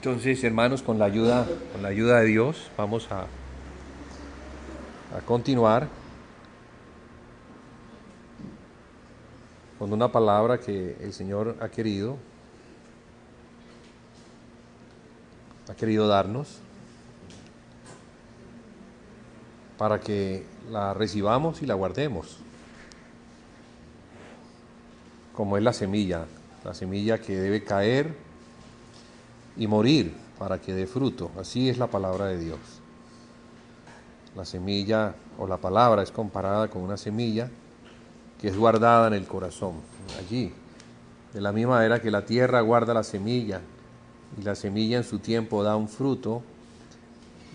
Entonces, hermanos, con la ayuda de Dios, vamos a continuar con una palabra que el Señor ha querido darnos para que la recibamos y la guardemos, como es la semilla que debe caer y morir para que dé fruto. Así es la palabra de Dios. La semilla o la palabra es comparada con una semilla que es guardada en el corazón, allí. De la misma manera que la tierra guarda la semilla y la semilla en su tiempo da un fruto,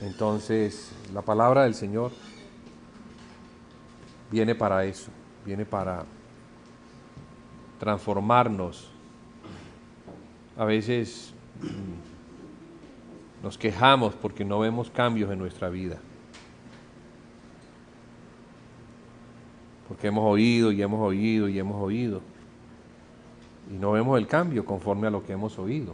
entonces la palabra del Señor viene para eso, viene para transformarnos. A veces nos quejamos porque no vemos cambios en nuestra vida, porque hemos oído y hemos oído y hemos oído y no vemos el cambio conforme a lo que hemos oído.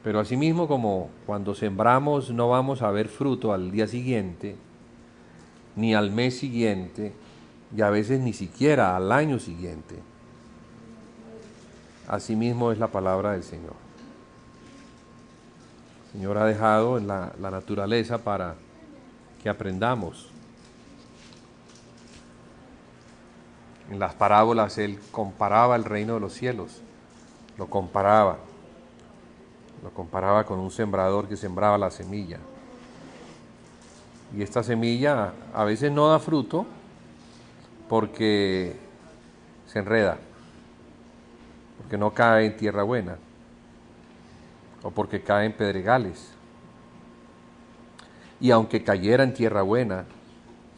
Pero asimismo, como cuando sembramos no vamos a ver fruto al día siguiente, ni al mes siguiente, y a veces ni siquiera al año siguiente, asimismo es la palabra del Señor. El Señor ha dejado en la naturaleza para que aprendamos. En las parábolas Él comparaba el reino de los cielos, lo comparaba con un sembrador que sembraba la semilla. Y esta semilla a veces no da fruto porque se enreda, porque no cae en tierra buena, o porque cae en pedregales. Y aunque cayera en tierra buena,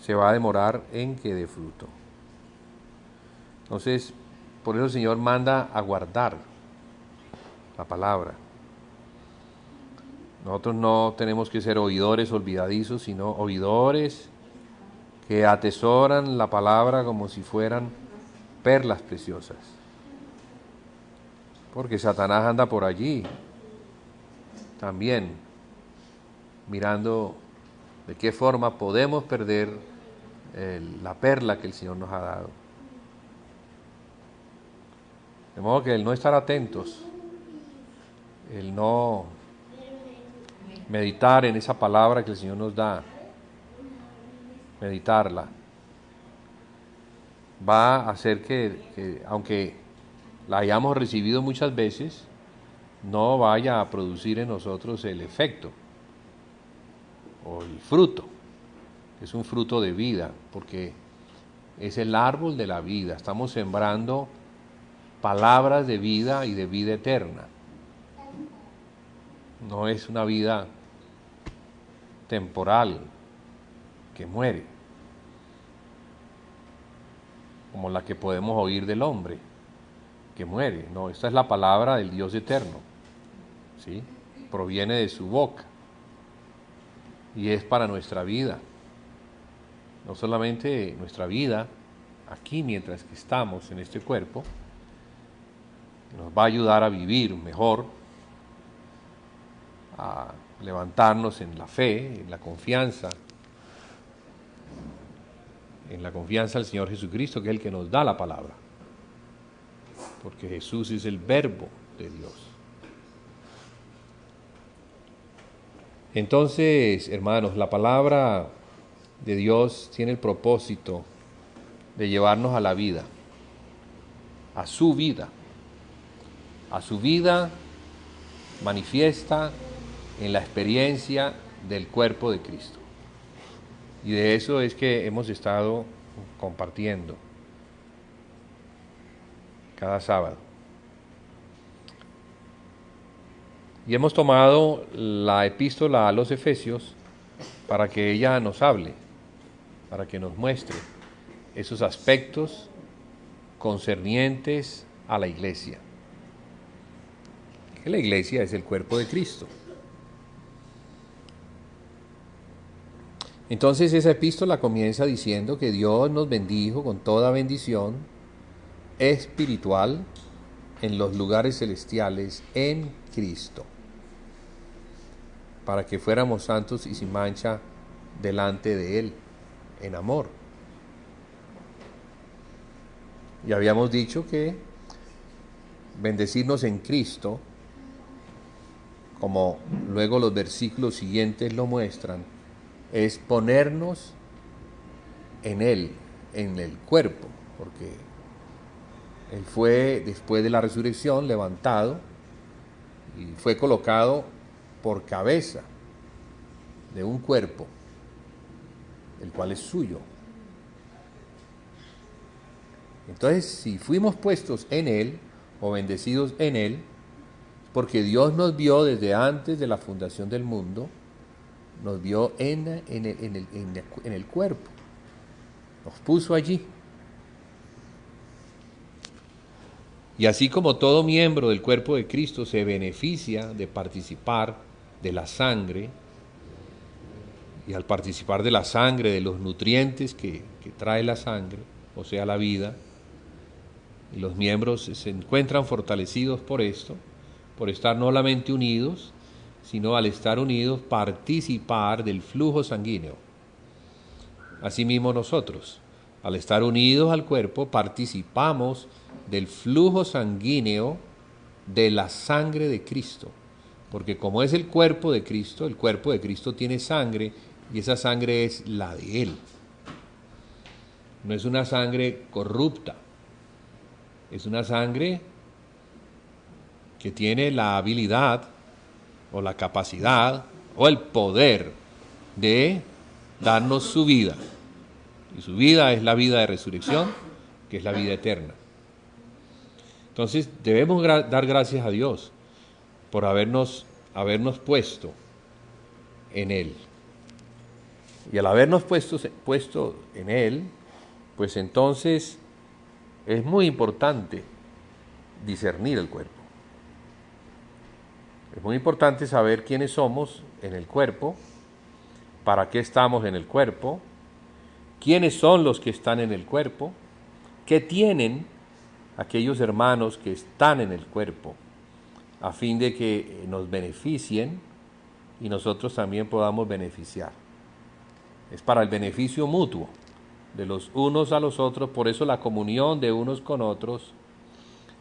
se va a demorar en que dé fruto. Entonces, por eso el Señor manda a guardar la palabra. Nosotros no tenemos que ser oidores olvidadizos, sino oidores que atesoran la palabra como si fueran perlas preciosas. Porque Satanás anda por allí también mirando de qué forma podemos perder la perla que el Señor nos ha dado. De modo que el no estar atentos, el no meditar en esa palabra que el Señor nos da, meditarla, va a hacer que aunque la hayamos recibido muchas veces, no vaya a producir en nosotros el efecto o el fruto. Es un fruto de vida, porque es el árbol de la vida. Estamos sembrando palabras de vida y de vida eterna. No es una vida temporal que muere, como la que podemos oír del hombre, que muere. No, esta es la palabra del Dios eterno, ¿sí? Proviene de su boca y es para nuestra vida. No solamente nuestra vida aquí mientras que estamos en este cuerpo, nos va a ayudar a vivir mejor, a levantarnos en la fe, en la confianza al Señor Jesucristo, que es el que nos da la palabra, porque Jesús es el verbo de Dios. Entonces, hermanos, la palabra de Dios tiene el propósito de llevarnos a la vida, a su vida manifiesta en la experiencia del cuerpo de Cristo. Y de eso es que hemos estado compartiendo cada sábado. Y hemos tomado la epístola a los Efesios para que ella nos hable, para que nos muestre esos aspectos concernientes a la iglesia. Que la iglesia es el cuerpo de Cristo. Entonces esa epístola comienza diciendo que Dios nos bendijo con toda bendición espiritual en los lugares celestiales en Cristo, para que fuéramos santos y sin mancha delante de Él, en amor. Y habíamos dicho que bendecirnos en Cristo, como luego los versículos siguientes lo muestran, es ponernos en Él, en el cuerpo, porque Él fue, después de la resurrección, levantado y fue colocado por cabeza de un cuerpo, el cual es suyo. Entonces, si fuimos puestos en Él, o bendecidos en Él, porque Dios nos vio desde antes de la fundación del mundo, nos vio en el cuerpo, nos puso allí. Y así como todo miembro del cuerpo de Cristo se beneficia de participar de la sangre, y al participar de la sangre, de los nutrientes que trae la sangre, o sea, la vida, y los miembros se encuentran fortalecidos por esto, por estar no solamente unidos, sino al estar unidos participar del flujo sanguíneo. Asimismo nosotros, al estar unidos al cuerpo, participamos del flujo sanguíneo de la sangre de Cristo. Porque como es el cuerpo de Cristo tiene sangre, y esa sangre es la de Él. No es una sangre corrupta, es una sangre que tiene la habilidad o la capacidad o el poder de darnos su vida. Y su vida es la vida de resurrección, que es la vida eterna. Entonces debemos dar gracias a Dios por habernos puesto en Él. Y al habernos puesto en Él, pues entonces es muy importante discernir el cuerpo. Es muy importante saber quiénes somos en el cuerpo, para qué estamos en el cuerpo, quiénes son los que están en el cuerpo, qué tienen aquellos hermanos que están en el cuerpo, a fin de que nos beneficien y nosotros también podamos beneficiar. Es para el beneficio mutuo de los unos a los otros, por eso la comunión de unos con otros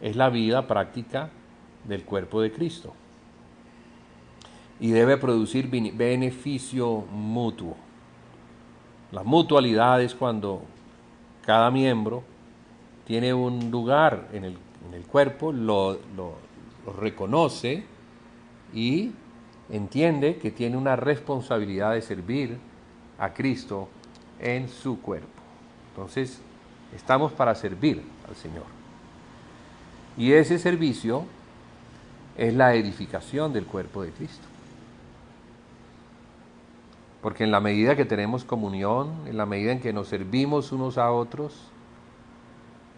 es la vida práctica del cuerpo de Cristo. Y debe producir beneficio mutuo. La mutualidad es cuando cada miembro tiene un lugar en el cuerpo, lo reconoce y entiende que tiene una responsabilidad de servir a Cristo en su cuerpo. Entonces, estamos para servir al Señor. Y ese servicio es la edificación del cuerpo de Cristo. Porque en la medida que tenemos comunión, en la medida en que nos servimos unos a otros,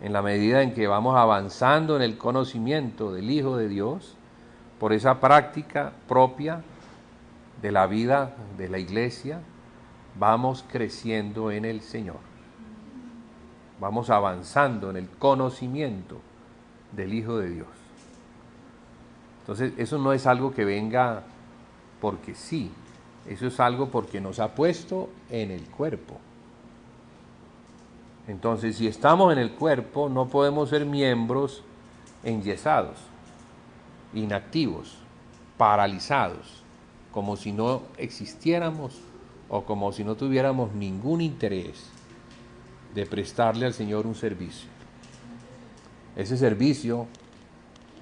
en la medida en que vamos avanzando en el conocimiento del Hijo de Dios, por esa práctica propia de la vida de la iglesia, vamos creciendo en el Señor. Vamos avanzando en el conocimiento del Hijo de Dios. Entonces, eso no es algo que venga porque sí, eso es algo porque nos ha puesto en el cuerpo. Entonces, si estamos en el cuerpo, no podemos ser miembros enyesados, inactivos, paralizados, como si no existiéramos o como si no tuviéramos ningún interés de prestarle al Señor un servicio. Ese servicio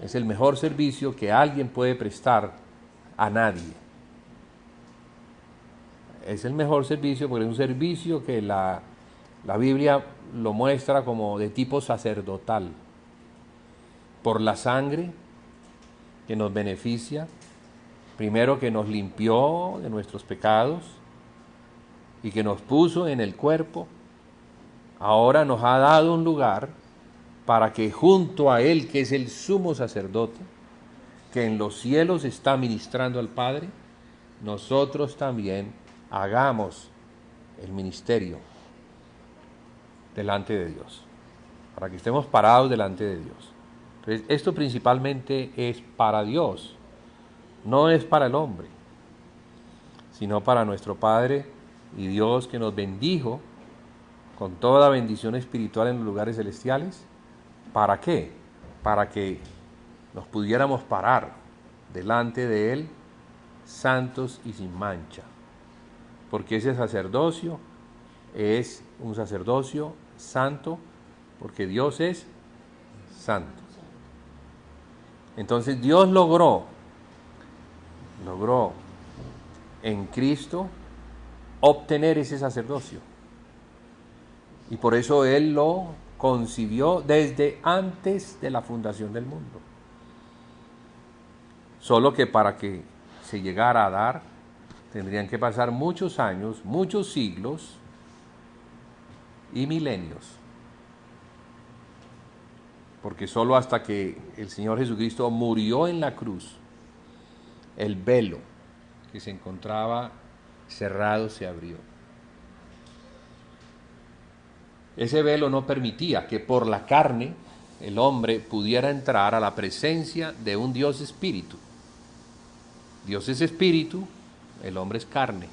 es el mejor servicio que alguien puede prestar a nadie. Es el mejor servicio porque es un servicio que la Biblia lo muestra como de tipo sacerdotal, por la sangre que nos beneficia, primero que nos limpió de nuestros pecados y que nos puso en el cuerpo, ahora nos ha dado un lugar para que junto a Él, que es el sumo sacerdote, que en los cielos está ministrando al Padre, nosotros también hagamos el ministerio delante de Dios, para que estemos parados delante de Dios. Entonces, esto principalmente es para Dios, no es para el hombre, sino para nuestro Padre y Dios, que nos bendijo con toda bendición espiritual en los lugares celestiales. ¿Para qué? Para que nos pudiéramos parar delante de Él santos y sin mancha, porque ese sacerdocio es un sacerdocio santo, porque Dios es santo. Entonces Dios logró en Cristo obtener ese sacerdocio, y por eso Él lo concibió desde antes de la fundación del mundo. Solo que para que se llegara a dar, tendrían que pasar muchos años, muchos siglos y milenios. Porque solo hasta que el Señor Jesucristo murió en la cruz, el velo que se encontraba cerrado se abrió. Ese velo no permitía que por la carne el hombre pudiera entrar a la presencia de un Dios espíritu. Dios es espíritu, el hombre es carne.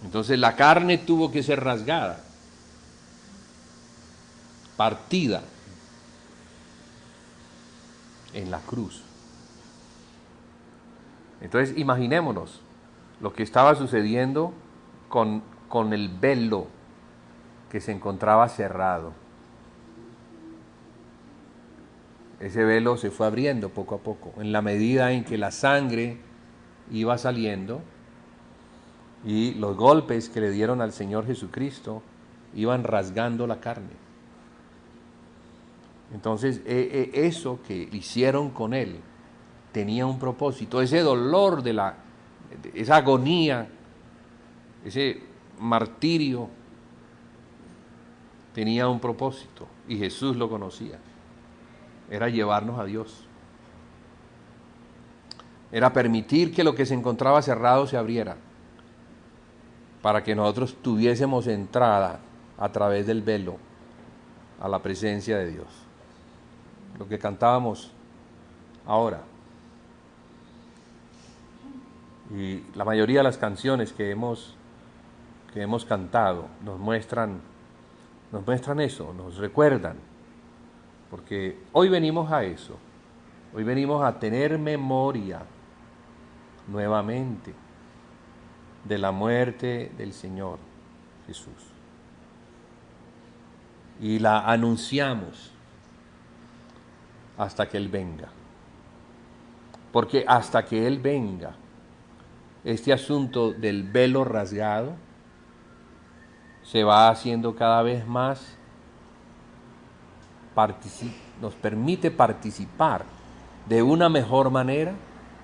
Entonces la carne tuvo que ser rasgada, partida en la cruz. Entonces imaginémonos lo que estaba sucediendo con el velo que se encontraba cerrado. Ese velo se fue abriendo poco a poco, en la medida en que la sangre iba saliendo y los golpes que le dieron al Señor Jesucristo iban rasgando la carne. Entonces, eso que hicieron con Él tenía un propósito. Ese dolor esa agonía, ese martirio, tenía un propósito, y Jesús lo conocía. Era llevarnos a Dios. Era permitir que lo que se encontraba cerrado se abriera, para que nosotros tuviésemos entrada a través del velo a la presencia de Dios. Lo que cantábamos ahora. Y la mayoría de las canciones que hemos cantado nos muestran eso, nos recuerdan. Porque hoy venimos a eso, hoy venimos a tener memoria nuevamente de la muerte del Señor Jesús. Y la anunciamos hasta que Él venga. Porque hasta que Él venga, este asunto del velo rasgado se va haciendo cada vez más, nos permite participar de una mejor manera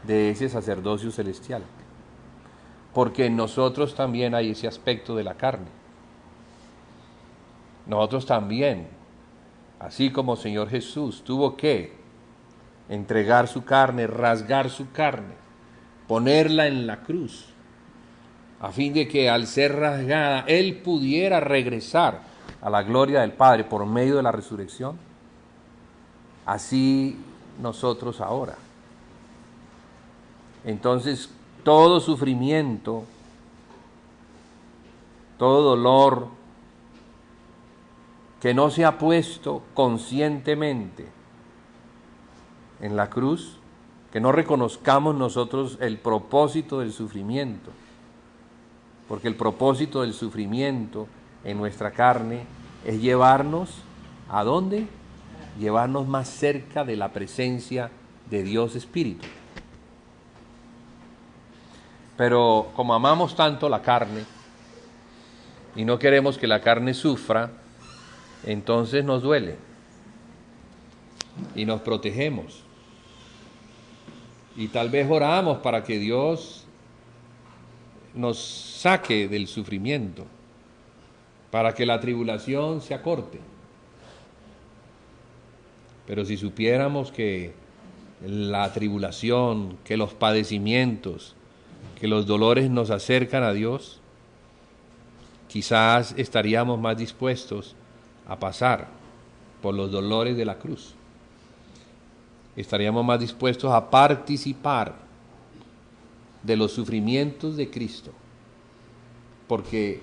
de ese sacerdocio celestial. Porque en nosotros también hay ese aspecto de la carne. Nosotros también, así como el Señor Jesús tuvo que entregar su carne, rasgar su carne, ponerla en la cruz, a fin de que al ser rasgada Él pudiera regresar a la gloria del Padre por medio de la resurrección, así nosotros ahora. Entonces, todo sufrimiento, todo dolor que no se ha puesto conscientemente en la cruz, que no reconozcamos nosotros el propósito del sufrimiento, porque el propósito del sufrimiento en nuestra carne es llevarnos, ¿a dónde? Llevarnos más cerca de la presencia de Dios Espíritu. Pero como amamos tanto la carne y no queremos que la carne sufra, entonces nos duele y nos protegemos. Y tal vez oramos para que Dios nos saque del sufrimiento, para que la tribulación se acorte. Pero si supiéramos que la tribulación, que los padecimientos, que los dolores nos acercan a Dios, quizás estaríamos más dispuestos a pasar por los dolores de la cruz. Estaríamos más dispuestos a participar de los sufrimientos de Cristo, porque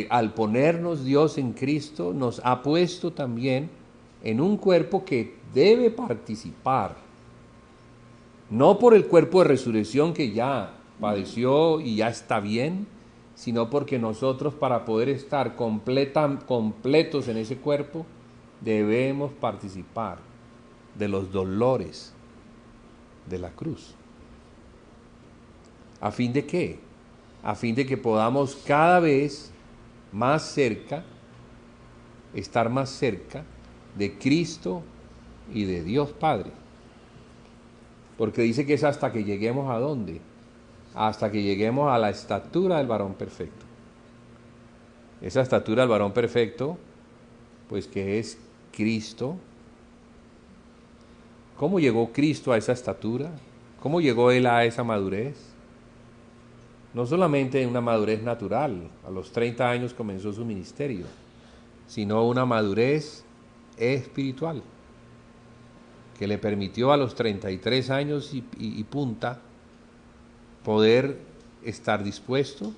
al ponernos Dios en Cristo, nos ha puesto también en un cuerpo que debe participar, no por el cuerpo de resurrección que ya padeció y ya está bien, sino porque nosotros, para poder estar completos en ese cuerpo, debemos participar de los dolores de la cruz. ¿A fin de qué? A fin de que podamos cada vez más cerca, estar más cerca de Cristo y de Dios Padre. Porque dice que es hasta que lleguemos ¿a dónde? Hasta que lleguemos a la estatura del varón perfecto. Esa estatura del varón perfecto, pues que es Cristo. ¿Cómo llegó Cristo a esa estatura? ¿Cómo llegó Él a esa madurez? No solamente una madurez natural, a los 30 años comenzó su ministerio, sino una madurez espiritual, que le permitió a los 33 años y punta poder estar dispuesto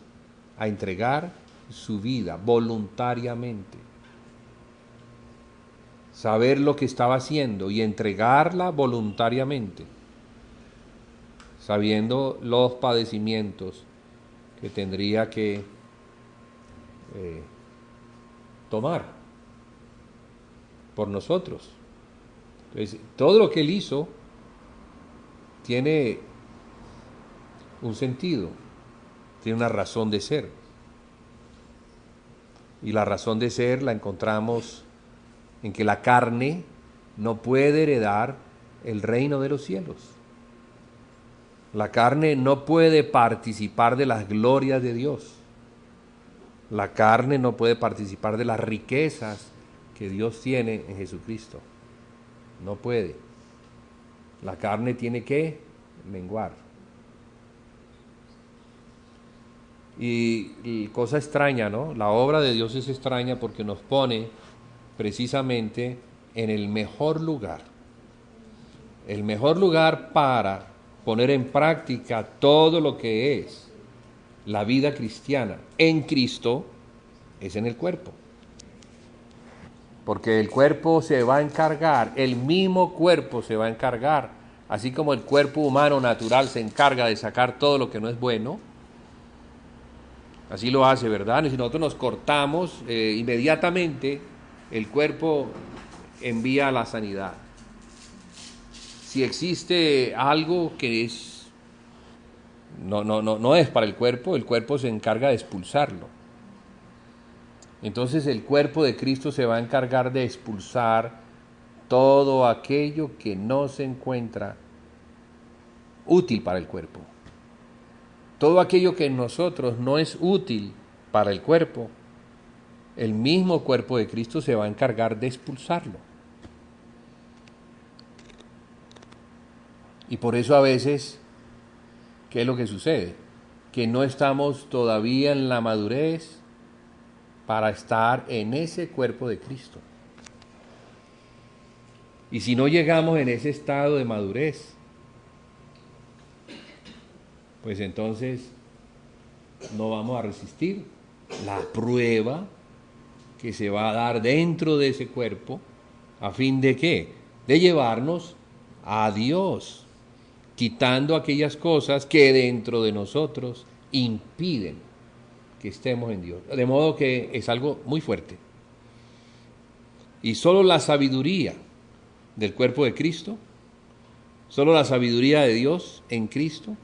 a entregar su vida voluntariamente, saber lo que estaba haciendo y entregarla voluntariamente, sabiendo los padecimientos que tendría que tomar por nosotros. Entonces, todo lo que Él hizo tiene un sentido, tiene una razón de ser. Y la razón de ser la encontramos en que la carne no puede heredar el reino de los cielos. La carne no puede participar de las glorias de Dios. La carne no puede participar de las riquezas que Dios tiene en Jesucristo. No puede. La carne tiene que menguar. Y cosa extraña, ¿no? La obra de Dios es extraña porque nos pone precisamente en el mejor lugar. El mejor lugar para poner en práctica todo lo que es la vida cristiana en Cristo es en el cuerpo. Porque el cuerpo se va a encargar, el mismo cuerpo se va a encargar, así como el cuerpo humano natural se encarga de sacar todo lo que no es bueno, así lo hace, ¿verdad? Si nosotros nos cortamos, inmediatamente el cuerpo envía la sanidad. Si existe algo que es no es para el cuerpo se encarga de expulsarlo. Entonces el cuerpo de Cristo se va a encargar de expulsar todo aquello que no se encuentra útil para el cuerpo. Todo aquello que en nosotros no es útil para el cuerpo, el mismo cuerpo de Cristo se va a encargar de expulsarlo. Y por eso a veces, ¿qué es lo que sucede? Que no estamos todavía en la madurez para estar en ese cuerpo de Cristo. Y si no llegamos en ese estado de madurez, pues entonces no vamos a resistir la prueba que se va a dar dentro de ese cuerpo, ¿a fin de qué? De llevarnos a Dios, quitando aquellas cosas que dentro de nosotros impiden que estemos en Dios. De modo que es algo muy fuerte. Y solo la sabiduría del cuerpo de Cristo, solo la sabiduría de Dios en Cristo,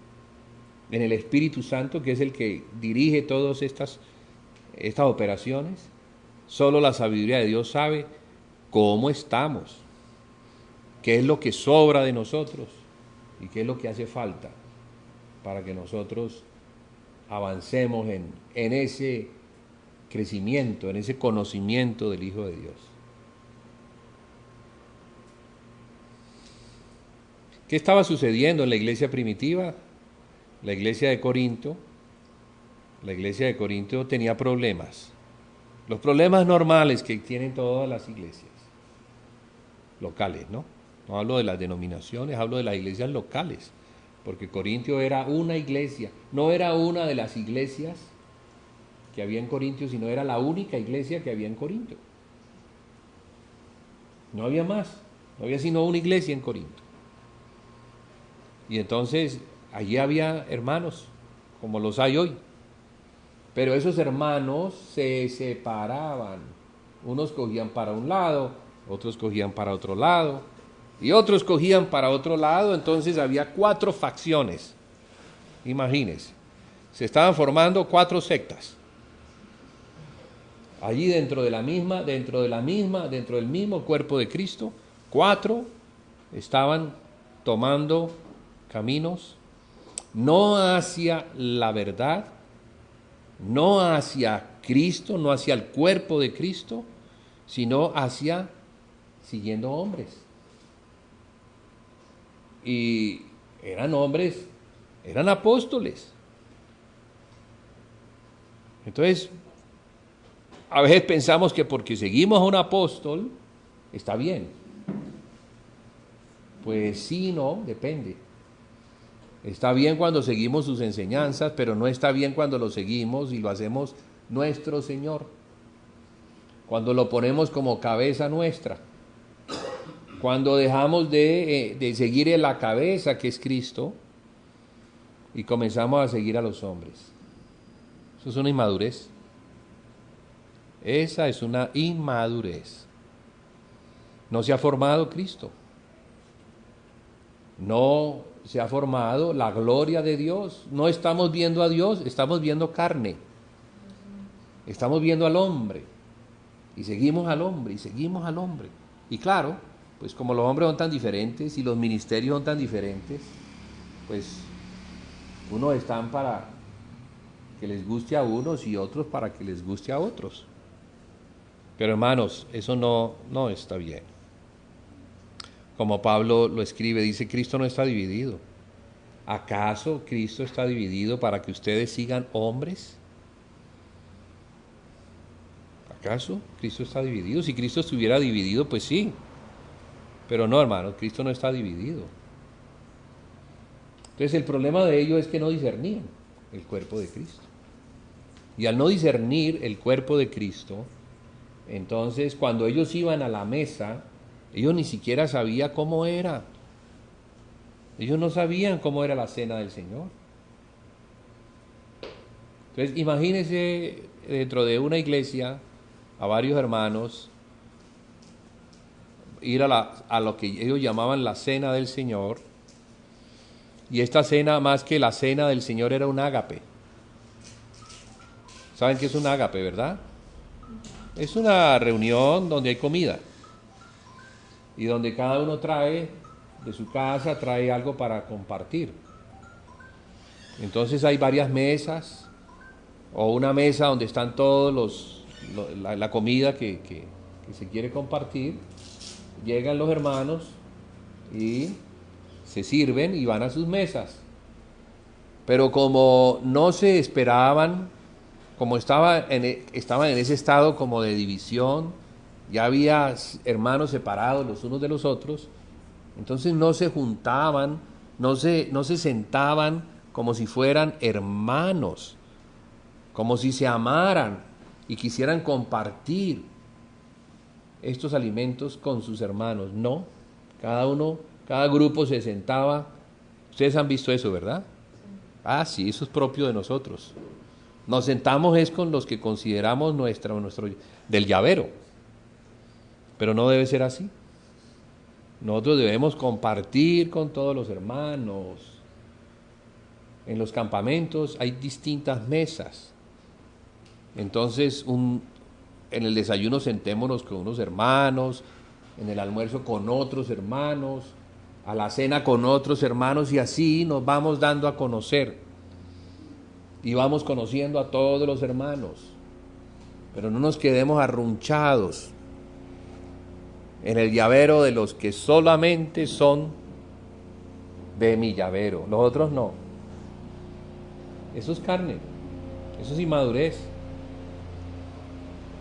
en el Espíritu Santo, que es el que dirige todas estas operaciones, solo la sabiduría de Dios sabe cómo estamos, qué es lo que sobra de nosotros y qué es lo que hace falta para que nosotros avancemos en ese crecimiento, en ese conocimiento del Hijo de Dios. ¿Qué estaba sucediendo en la iglesia primitiva? La iglesia de Corinto tenía problemas. Los problemas normales que tienen todas las iglesias locales, ¿no? No hablo de las denominaciones, hablo de las iglesias locales, porque Corintio era una iglesia, no era una de las iglesias que había en Corintio, sino era la única iglesia que había en Corinto. No había más, no había sino una iglesia en Corinto. Y entonces allí había hermanos, como los hay hoy. Pero esos hermanos se separaban. Unos cogían para un lado, otros cogían para otro lado, y otros cogían para otro lado. Entonces había 4 facciones. Imagínense, se estaban formando 4 sectas. Allí dentro del mismo cuerpo de Cristo, 4 estaban tomando caminos no hacia la verdad, no hacia Cristo, no hacia el cuerpo de Cristo, sino hacia siguiendo hombres. Y eran hombres, eran apóstoles. Entonces, a veces pensamos que porque seguimos a un apóstol, está bien. Pues sí, no, depende. Está bien cuando seguimos sus enseñanzas, pero no está bien cuando lo seguimos y lo hacemos nuestro Señor. Cuando lo ponemos como cabeza nuestra. Cuando dejamos de seguir en la cabeza, que es Cristo, y comenzamos a seguir a los hombres. Eso es una inmadurez. Esa es una inmadurez. No se ha formado Cristo. No se ha formado la gloria de Dios. No estamos viendo a Dios, estamos viendo carne. Estamos viendo al hombre. Y seguimos al hombre, y seguimos al hombre. Y claro, pues como los hombres son tan diferentes y los ministerios son tan diferentes, pues unos están para que les guste a unos y otros para que les guste a otros. Pero hermanos, eso no está bien. Como Pablo lo escribe, dice, Cristo no está dividido. ¿Acaso Cristo está dividido para que ustedes sigan hombres? ¿Acaso Cristo está dividido? Si Cristo estuviera dividido, pues sí. Pero no, hermanos, Cristo no está dividido. Entonces el problema de ellos es que no discernían el cuerpo de Cristo. Y al no discernir el cuerpo de Cristo, entonces cuando ellos iban a la mesa, ellos ni siquiera sabían cómo era. Ellos no sabían cómo era la cena del Señor. Entonces imagínense dentro de una iglesia a varios hermanos ir a lo que ellos llamaban la cena del Señor, y esta cena, más que la cena del Señor, era un ágape. ¿Saben qué es un ágape, verdad? Es una reunión donde hay comida y donde cada uno trae de su casa, trae algo para compartir. Entonces hay varias mesas, o una mesa donde están todos la comida que se quiere compartir. Llegan los hermanos y se sirven y van a sus mesas. Pero como no se esperaban, como estaban en ese estado como de división, ya había hermanos separados los unos de los otros, entonces no se juntaban, no se sentaban como si fueran hermanos, como si se amaran y quisieran compartir estos alimentos con sus hermanos. No, cada grupo se sentaba. Ustedes han visto eso, ¿verdad? Ah, sí, eso es propio de nosotros. Nos sentamos es con los que consideramos nuestro del llavero, pero no debe ser así. Nosotros debemos compartir con todos los hermanos. En los campamentos hay distintas mesas. Entonces, en el desayuno sentémonos con unos hermanos, en el almuerzo con otros hermanos, a la cena con otros hermanos, y así nos vamos dando a conocer. Y vamos conociendo a todos los hermanos. Pero no nos quedemos arrunchados en el llavero de los que solamente son de mi llavero. Los otros no. Eso es carne. Eso es inmadurez.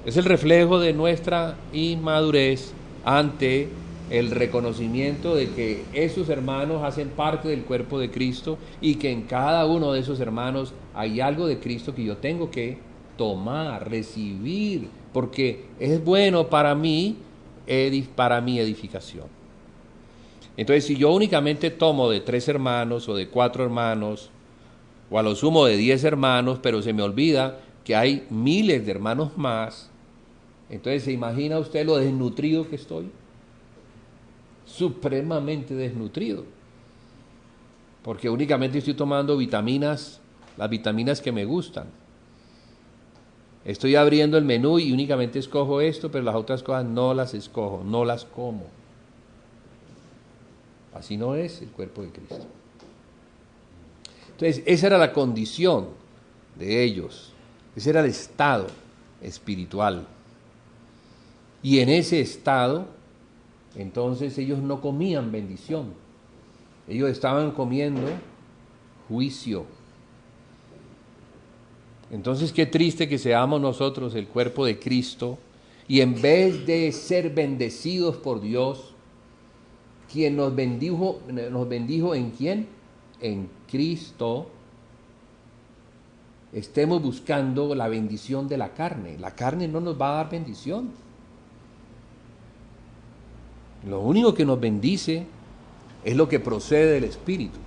Es el reflejo de nuestra inmadurez ante el reconocimiento de que esos hermanos hacen parte del cuerpo de Cristo y que en cada uno de esos hermanos hay algo de Cristo que yo tengo que tomar, recibir, porque es bueno para mí, para mi edificación. Entonces, si yo únicamente tomo de 3 hermanos o de 4 hermanos, o a lo sumo de 10 hermanos, pero se me olvida que hay miles de hermanos más, entonces ¿se imagina usted lo desnutrido que estoy? Supremamente desnutrido, porque únicamente estoy tomando vitaminas, las vitaminas que me gustan. Estoy abriendo el menú y únicamente escojo esto, pero las otras cosas no las escojo, no las como. Así no es el cuerpo de Cristo. Entonces, esa era la condición de ellos, ese era el estado espiritual. Y en ese estado, entonces ellos no comían bendición, ellos estaban comiendo juicio. Entonces, qué triste que seamos nosotros el cuerpo de Cristo y en vez de ser bendecidos por Dios, quien nos bendijo ¿en quién? En Cristo, estemos buscando la bendición de la carne. La carne no nos va a dar bendición. Lo único que nos bendice es lo que procede del Espíritu.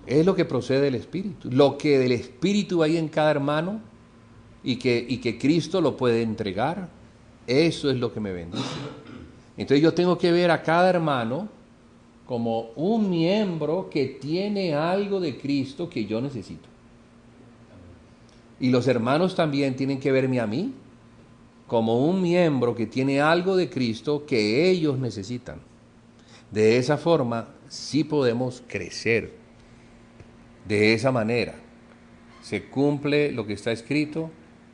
Es lo que procede del Espíritu. Lo que del Espíritu hay en cada hermano y que Cristo lo puede entregar, eso es lo que me bendice. Entonces yo tengo que ver a cada hermano como un miembro que tiene algo de Cristo que yo necesito. Y los hermanos también tienen que verme a mí como un miembro que tiene algo de Cristo que ellos necesitan. De esa forma sí podemos crecer. De esa manera se cumple lo que está escrito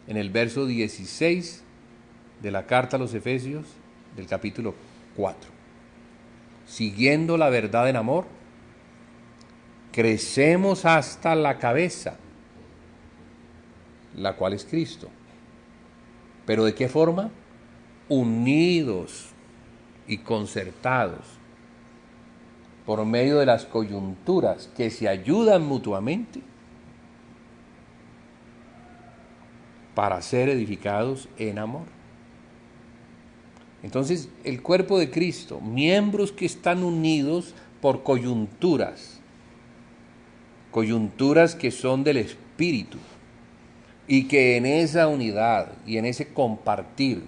en el verso 16 de la carta a los Efesios del capítulo 4. Siguiendo la verdad en amor, crecemos hasta la cabeza, la cual es Cristo. ¿Pero de qué forma? Unidos y concertados por medio de las coyunturas que se ayudan mutuamente para ser edificados en amor. Entonces, el cuerpo de Cristo, miembros que están unidos por coyunturas que son del Espíritu, y que en esa unidad y en ese compartir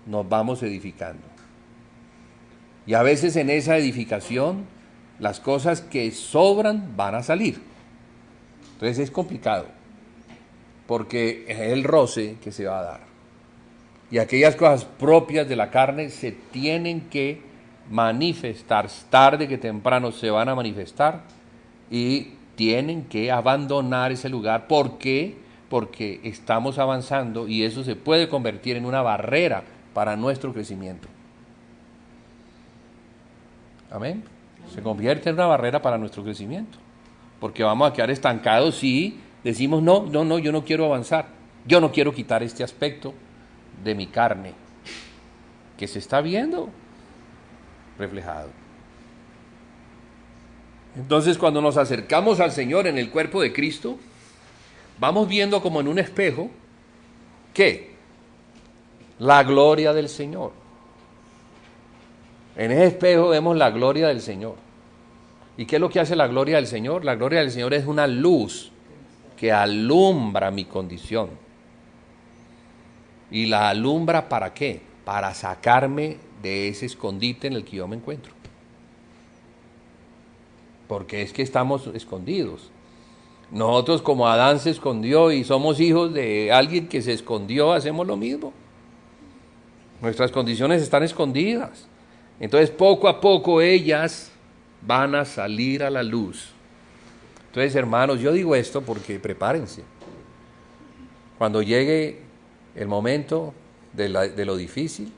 nos vamos edificando. Y a veces en esa edificación las cosas que sobran van a salir. Entonces es complicado, porque es el roce que se va a dar. Y aquellas cosas propias de la carne se tienen que manifestar, tarde que temprano se van a manifestar y tienen que abandonar ese lugar. ¿Por qué? Porque estamos avanzando y eso se puede convertir en una barrera para nuestro crecimiento. Amén. Se convierte en una barrera para nuestro crecimiento, porque vamos a quedar estancados si decimos no, yo no quiero avanzar, yo no quiero quitar este aspecto de mi carne que se está viendo reflejado. Entonces, cuando nos acercamos al Señor en el cuerpo de Cristo, vamos viendo como en un espejo, ¿qué? La gloria del Señor. En ese espejo vemos la gloria del Señor. ¿Y qué es lo que hace la gloria del Señor? La gloria del Señor es una luz que alumbra mi condición. ¿Y la alumbra para qué? Para sacarme de ese escondite en el que yo me encuentro. Porque es que estamos escondidos. Nosotros, como Adán se escondió y somos hijos de alguien que se escondió, hacemos lo mismo. Nuestras condiciones están escondidas. Entonces, poco a poco ellas van a salir a la luz. Entonces, hermanos, yo digo esto porque prepárense. Cuando llegue el momento de lo difícil,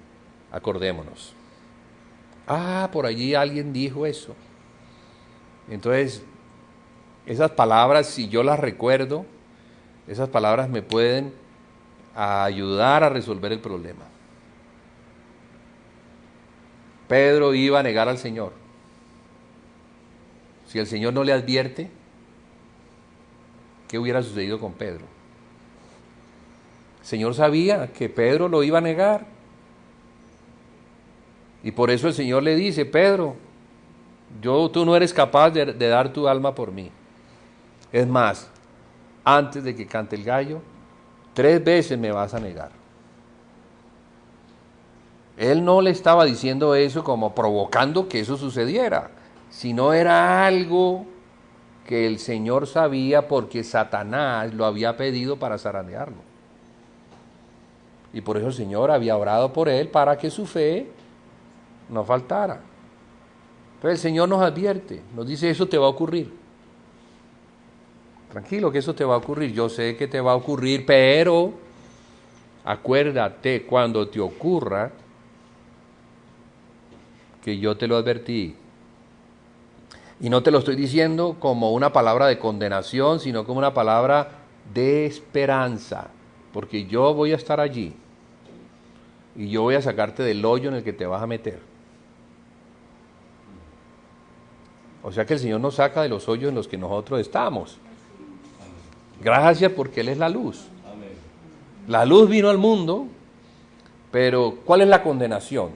acordémonos. Por allí alguien dijo eso. Entonces, esas palabras, si yo las recuerdo, esas palabras me pueden a ayudar a resolver el problema. Pedro iba a negar al Señor. Si el Señor no le advierte, ¿qué hubiera sucedido con Pedro? El Señor sabía que Pedro lo iba a negar. Y por eso el Señor le dice: Pedro, tú no eres capaz de dar tu alma por mí. Es más, antes de que cante el gallo, 3 veces me vas a negar. Él no le estaba diciendo eso como provocando que eso sucediera, sino era algo que el Señor sabía porque Satanás lo había pedido para zarandearlo. Y por eso el Señor había orado por él para que su fe no faltara. Entonces el Señor nos advierte, nos dice: eso te va a ocurrir. Tranquilo que eso te va a ocurrir, yo sé que te va a ocurrir, pero acuérdate cuando te ocurra que yo te lo advertí. Y no te lo estoy diciendo como una palabra de condenación, sino como una palabra de esperanza, porque yo voy a estar allí y yo voy a sacarte del hoyo en el que te vas a meter. O sea que el Señor nos saca de los hoyos en los que nosotros estamos. Gracias, porque Él es la luz. La luz vino al mundo, pero ¿cuál es la condenación?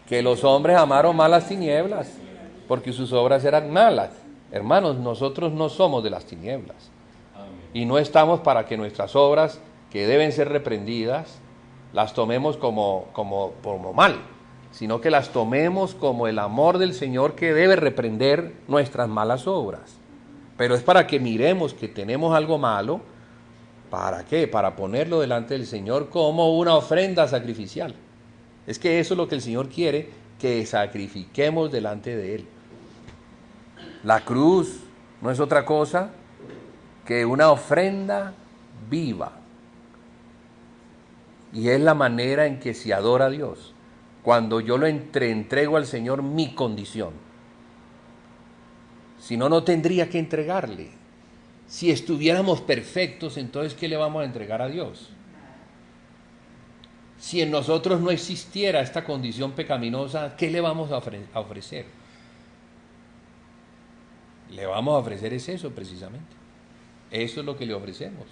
Que los hombres amaron más las tinieblas, porque sus obras eran malas. Hermanos, nosotros no somos de las tinieblas. Y no estamos para que nuestras obras, que deben ser reprendidas, las tomemos como mal, sino que las tomemos como el amor del Señor, que debe reprender nuestras malas obras. Pero es para que miremos que tenemos algo malo. ¿Para qué? Para ponerlo delante del Señor como una ofrenda sacrificial. Es que eso es lo que el Señor quiere, que sacrifiquemos delante de Él. La cruz no es otra cosa que una ofrenda viva. Y es la manera en que se adora a Dios. Cuando yo lo entrego al Señor mi condición. Si no, no tendría que entregarle. Si estuviéramos perfectos, entonces ¿qué le vamos a entregar a Dios? Si en nosotros no existiera esta condición pecaminosa, ¿qué le vamos a ofrecer? Le vamos a ofrecer es eso precisamente. Eso es lo que le ofrecemos.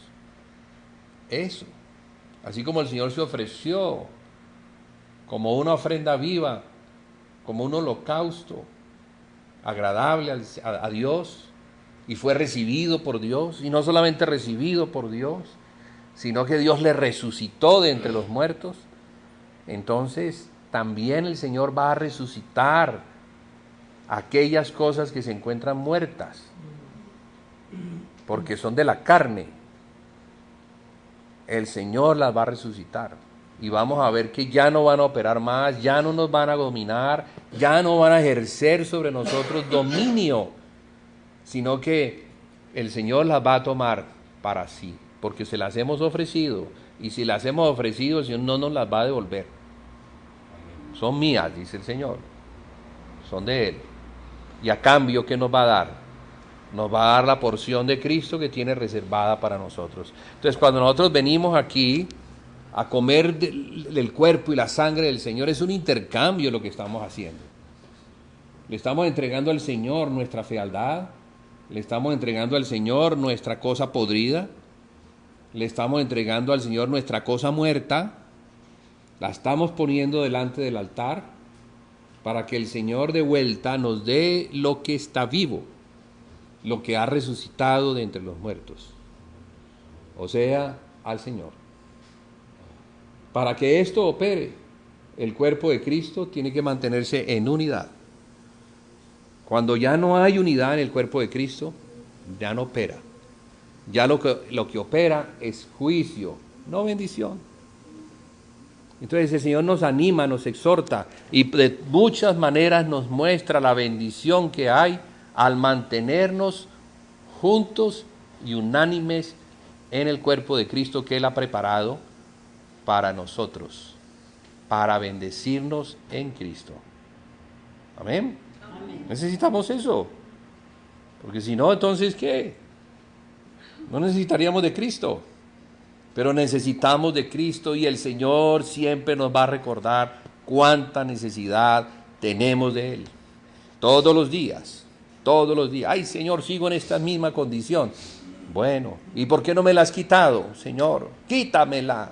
Eso. Así como el Señor se ofreció como una ofrenda viva, como un holocausto agradable a Dios, y fue recibido por Dios, y no solamente recibido por Dios, sino que Dios le resucitó de entre los muertos. Entonces también el Señor va a resucitar aquellas cosas que se encuentran muertas, porque son de la carne. El Señor las va a resucitar, y vamos a ver que ya no van a operar más, ya no nos van a dominar, ya no van a ejercer sobre nosotros dominio, sino que el Señor las va a tomar para sí, porque se las hemos ofrecido, y si las hemos ofrecido, el Señor no nos las va a devolver. Son mías, dice el Señor, son de Él. Y a cambio, ¿qué nos va a dar? Nos va a dar la porción de Cristo que tiene reservada para nosotros. Entonces, cuando nosotros venimos aquí a comer del cuerpo y la sangre del Señor, es un intercambio lo que estamos haciendo. Le estamos entregando al Señor nuestra fealdad, le estamos entregando al Señor nuestra cosa podrida, le estamos entregando al Señor nuestra cosa muerta, la estamos poniendo delante del altar para que el Señor de vuelta nos dé lo que está vivo, lo que ha resucitado de entre los muertos, o sea, al Señor. Para que esto opere, el cuerpo de Cristo tiene que mantenerse en unidad. Cuando ya no hay unidad en el cuerpo de Cristo, ya no opera. Ya lo que opera es juicio, no bendición. Entonces el Señor nos anima, nos exhorta, y de muchas maneras nos muestra la bendición que hay al mantenernos juntos y unánimes en el cuerpo de Cristo que Él ha preparado para nosotros, para bendecirnos en Cristo. Amén. Amén. Necesitamos eso, porque si no, entonces ¿qué? No necesitaríamos de Cristo. pero necesitamos de Cristo y el Señor siempre nos va a recordar cuánta necesidad tenemos de Él. Todos los días, todos los días. Ay, Señor, sigo en esta misma condición. Bueno, ¿y por qué no me la has quitado, Señor? Quítamela.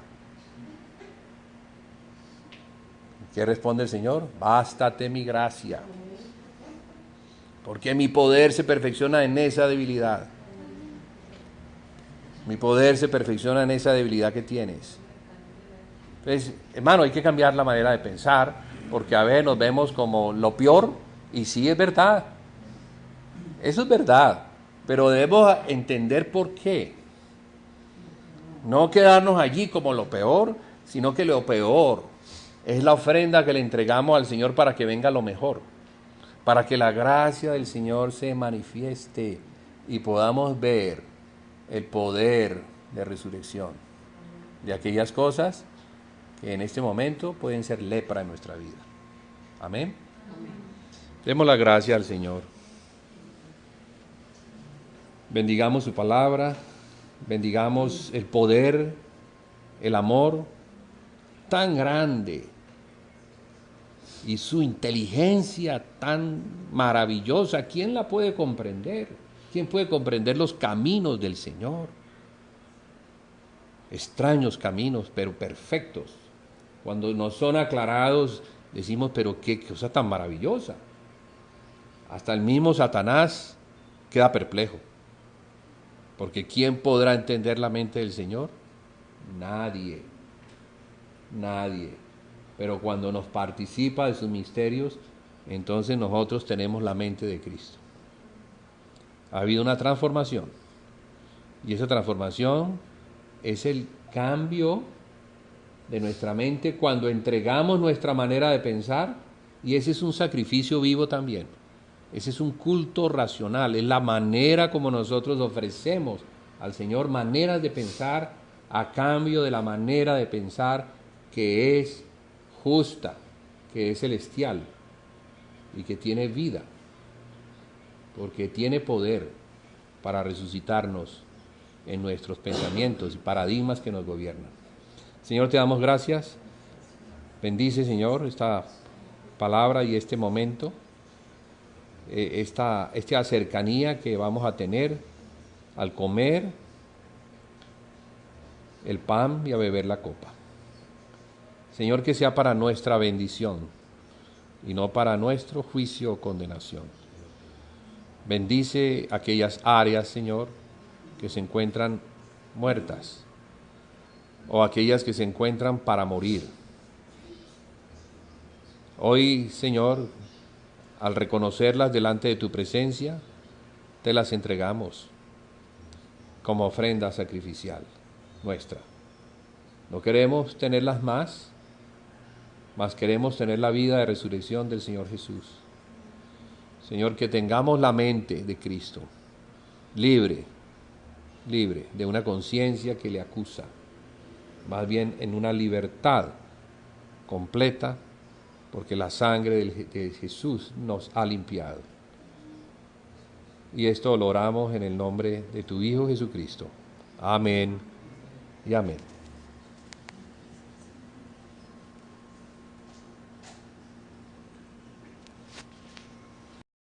¿Qué responde el Señor? Bástate mi gracia, porque mi poder se perfecciona en esa debilidad. Mi poder se perfecciona en esa debilidad que tienes. Entonces, hermano, hay que cambiar la manera de pensar, porque a veces nos vemos como lo peor, y sí es verdad. Eso es verdad, pero debemos entender por qué. No quedarnos allí como lo peor, sino que lo peor es la ofrenda que le entregamos al Señor para que venga lo mejor, para que la gracia del Señor se manifieste y podamos ver el poder de resurrección de aquellas cosas que en este momento pueden ser lepra en nuestra vida. Amén. Demos la gracia al Señor. Bendigamos su palabra, bendigamos el poder, el amor tan grande y su inteligencia tan maravillosa. ¿Quién la puede comprender? ¿Quién puede comprender los caminos del Señor? Extraños caminos, pero perfectos. Cuando nos son aclarados, decimos, pero qué cosa tan maravillosa. Hasta el mismo Satanás queda perplejo. Porque ¿quién podrá entender la mente del Señor? Nadie. Nadie. Pero cuando nos participa de sus misterios, entonces nosotros tenemos la mente de Cristo. Ha habido una transformación. Y esa transformación es el cambio de nuestra mente cuando entregamos nuestra manera de pensar, y ese es un sacrificio vivo también. Ese es un culto racional, es la manera como nosotros ofrecemos al Señor maneras de pensar a cambio de la manera de pensar que es justa, que es celestial y que tiene vida, porque tiene poder para resucitarnos en nuestros pensamientos y paradigmas que nos gobiernan. Señor, te damos gracias. Bendice, Señor, esta palabra y este momento, esta cercanía que vamos a tener al comer el pan y a beber la copa. Señor, que sea para nuestra bendición y no para nuestro juicio o condenación. Bendice aquellas áreas, Señor, que se encuentran muertas o aquellas que se encuentran para morir. Hoy, Señor, al reconocerlas delante de tu presencia, te las entregamos como ofrenda sacrificial nuestra. No queremos tenerlas más queremos tener la vida de resurrección del Señor Jesús. Señor, que tengamos la mente de Cristo, libre de una conciencia que le acusa, más bien en una libertad completa, porque la sangre de Jesús nos ha limpiado. Y esto lo oramos en el nombre de tu Hijo Jesucristo. Amén y amén.